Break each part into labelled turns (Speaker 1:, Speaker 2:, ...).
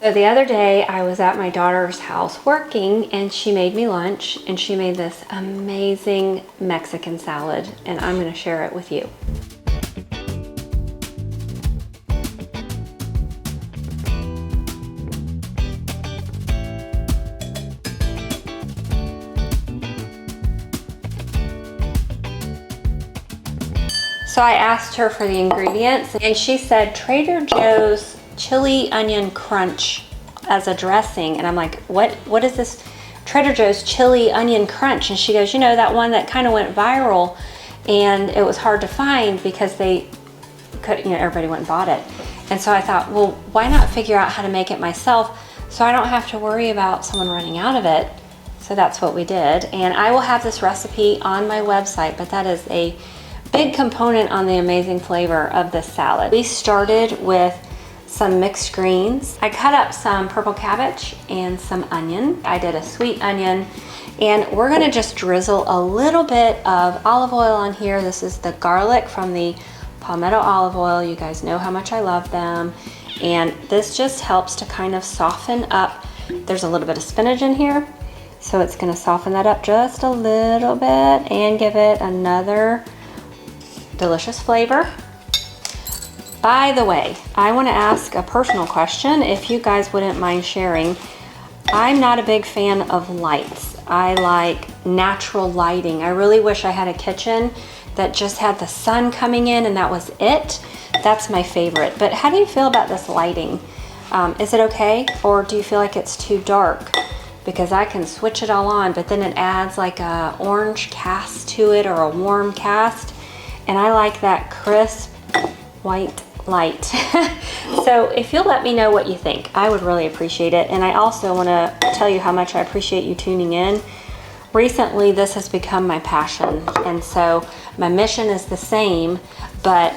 Speaker 1: So the other day I was at my daughter's house working and she made me lunch and she made this amazing Mexican salad and I'm gonna share it with you. So I asked her for the ingredients and she said Trader Joe's chili onion crunch as a dressing, and I'm like, what is this Trader Joe's chili onion crunch? And she goes, you know, that one that kind of went viral and it was hard to find because they could, you know, everybody went and bought it. And so I thought, well, why not figure out how to make it myself so I don't have to worry about someone running out of it. So that's what we did, and I will have this recipe on my website, but that is a big component on the amazing flavor of this salad. We started with some mixed greens. I cut up some purple cabbage and some onion. I did a sweet onion, and we're gonna just drizzle a little bit of olive oil on here. This is the garlic from the palmetto olive oil. You guys know how much I love them. And this just helps to kind of soften up. There's a little bit of spinach in here, so it's gonna soften that up just a little bit and give it another delicious flavor. By the way, I want to ask a personal question, if you guys wouldn't mind sharing. I'm not a big fan of lights. I like natural lighting. I really wish I had a kitchen that just had the sun coming in and that was it. That's my favorite. But how do you feel about this lighting? Is it okay, or do you feel like it's too dark? Because I can switch it all on, but then it adds like a orange cast to it or a warm cast. And I like that crisp white light. So if you'll let me know what you think, I would really appreciate it. And I also want to tell you how much I appreciate you tuning in. Recently, this has become my passion. And so my mission is the same, but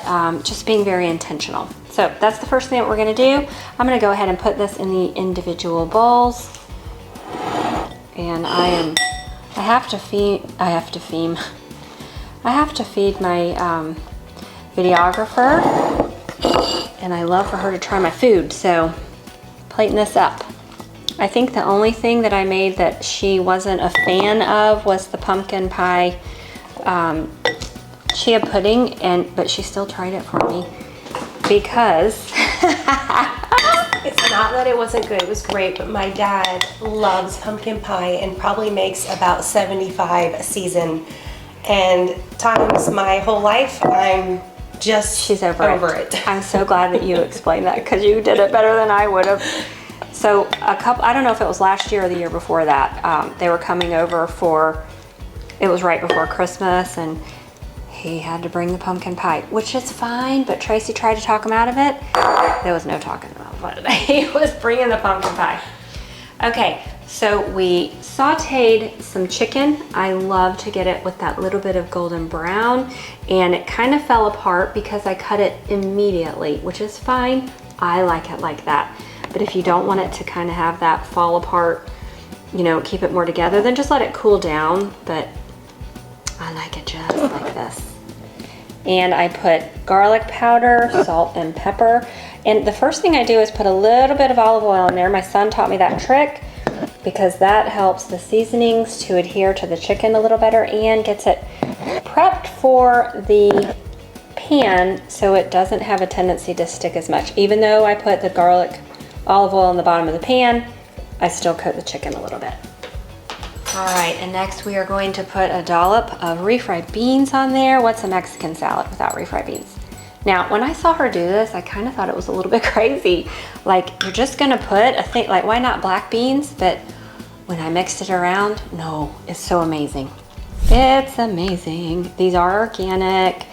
Speaker 1: just being very intentional. So that's the first thing that we're going to do. I'm going to go ahead and put this in the individual bowls. And I have to feed my videographer, and I love for her to try my food, so plating this up. I think the only thing that I made that she wasn't a fan of was the pumpkin pie chia pudding, but she still tried it for me because
Speaker 2: it's not that it wasn't good, it was great, but my dad loves pumpkin pie and probably makes about 75 a season. And times my whole life, I'm just
Speaker 1: she's over it. I'm so glad that you explained that because you did it better than I would have. So I don't know if it was last year or the year before that, they were coming over it was right before Christmas, and he had to bring the pumpkin pie, which is fine, but Tracy tried to talk him out of it. There was no talking about it. He was bringing the pumpkin pie. Okay, so we sauteed some chicken. I love to get it with that little bit of golden brown, and it kind of fell apart because I cut it immediately, which is fine. I like it like that. But if you don't want it to kind of have that fall apart, you know, keep it more together, then just let it cool down. But I like it just like this. And I put garlic powder, salt, and pepper. And the first thing I do is put a little bit of olive oil in there. My son taught me that trick because that helps the seasonings to adhere to the chicken a little better and gets it prepped for the pan so it doesn't have a tendency to stick as much. Even though I put the garlic olive oil in the bottom of the pan, I still coat the chicken a little bit. All right, and next we are going to put a dollop of refried beans on there. What's a Mexican salad without refried beans? Now, when I saw her do this, I kind of thought it was a little bit crazy. Like, you're just gonna put a thing, like, why not black beans? But when I mixed it around, no, it's so amazing. It's amazing. These are organic.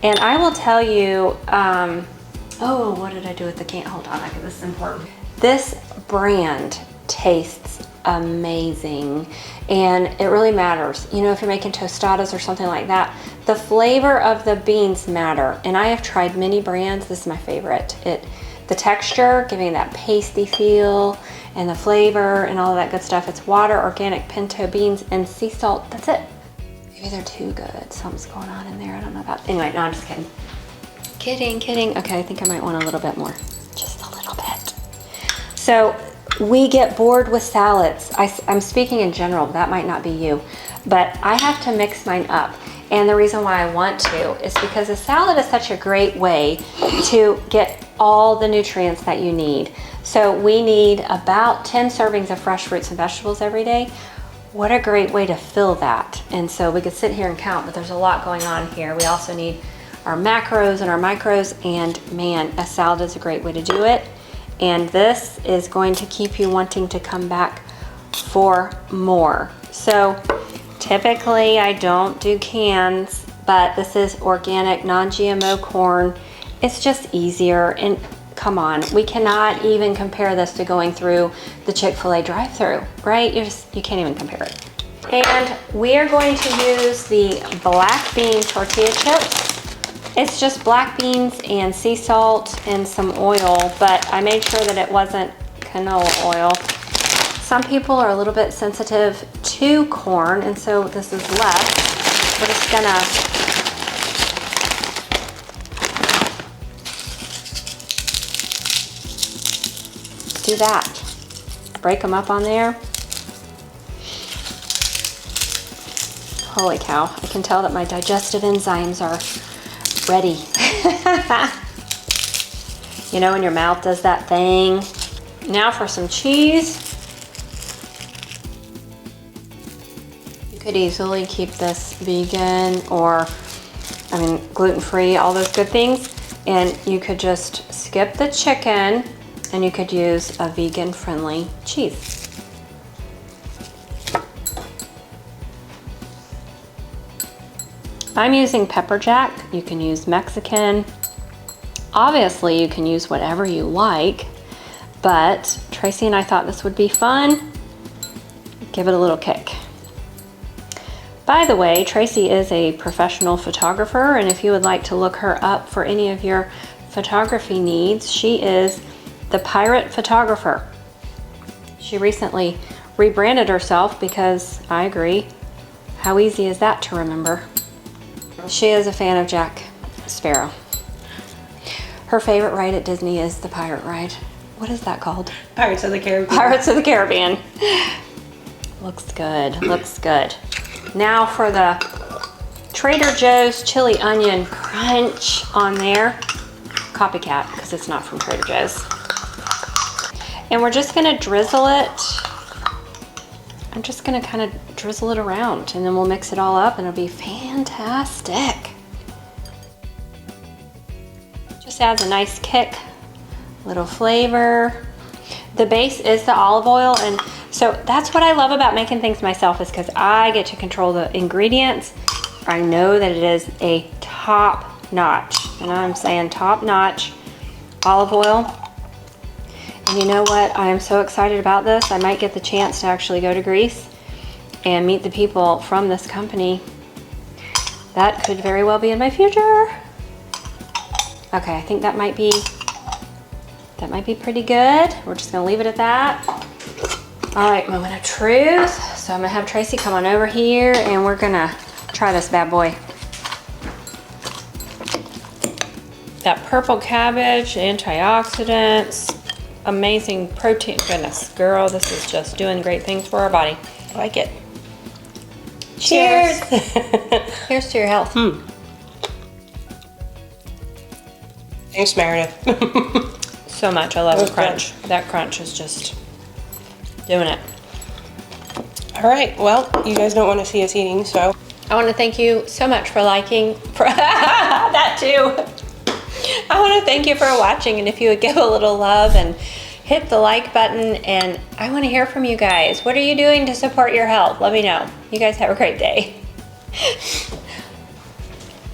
Speaker 1: And I will tell you, oh, what did I do with the can? Hold on, this is important. This brand tastes amazing, and it really matters. You know, if you're making tostadas or something like that, the flavor of the beans matter. And I have tried many brands. This is my favorite. The texture, giving that pasty feel, and the flavor and all of that good stuff. It's water, organic pinto beans, and sea salt. That's it. Maybe they're too good. Something's going on in there. I don't know about. Anyway, no, I'm just kidding. Kidding. Okay, I think I might want a little bit more. Just a little bit. So we get bored with salads. I'm speaking in general, that might not be you, but I have to mix mine up. And the reason why I want to is because a salad is such a great way to get all the nutrients that you need. So we need about 10 servings of fresh fruits and vegetables every day. What a great way to fill that. And so we could sit here and count, but there's a lot going on here. We also need our macros and our micros, and man, a salad is a great way to do it. And this is going to keep you wanting to come back for more. So typically I don't do cans, but this is organic, non-GMO corn. It's just easier, and come on, we cannot even compare this to going through the Chick-fil-A drive-thru, right? You can't even compare it. And we are going to use the black bean tortilla chips. It's just black beans and sea salt and some oil, but I made sure that it wasn't canola oil. Some people are a little bit sensitive to corn, and so this is less. We're just gonna do that. Break them up on there. Holy cow, I can tell that my digestive enzymes are ready. You know when your mouth does that thing? Now for some cheese. You could easily keep this vegan or, gluten-free, all those good things. And you could just skip the chicken and you could use a vegan-friendly cheese. I'm using pepper jack. You can use Mexican. Obviously, you can use whatever you like, but Tracy and I thought this would be fun. Give it a little kick. By the way, Tracy is a professional photographer, and if you would like to look her up for any of your photography needs, she is the Pirate Photographer. She recently rebranded herself because I agree. How easy is that to remember? She is a fan of Jack Sparrow. Her favorite ride at Disney is the pirate ride. What is that called?
Speaker 2: Pirates of the Caribbean.
Speaker 1: Pirates of the Caribbean. Looks good, looks good. Now for the Trader Joe's chili onion crunch on there. Copycat, because it's not from Trader Joe's. And we're just gonna drizzle it. I'm just gonna kind of drizzle it around, and then we'll mix it all up and it'll be fantastic. Just adds a nice kick, little flavor. The base is the olive oil, and so that's what I love about making things myself, is because I get to control the ingredients. I know that it is a top-notch, and I'm saying top-notch olive oil. And you know what? I am so excited about this. I might get the chance to actually go to Greece and meet the people from this company. That could very well be in my future. Okay, I think that might be pretty good. We're just gonna leave it at that. All right, moment of truth. So I'm gonna have Tracy come on over here and we're gonna try this bad boy. That purple cabbage, antioxidants, amazing protein. Goodness, girl, this is just doing great things for our body.
Speaker 2: I like it.
Speaker 1: Cheers. Here's to your health.
Speaker 2: Thanks, Meredith.
Speaker 1: So much. I love the
Speaker 2: Good.
Speaker 1: crunch. That crunch is just doing it.
Speaker 2: All right, well, you guys don't want to see us eating, so.
Speaker 1: I want to thank you so much for liking that too. I want to thank you for watching, and if you would give a little love and hit the like button, and I want to hear from you guys. What are you doing to support your health? Let me know. You guys have a great day.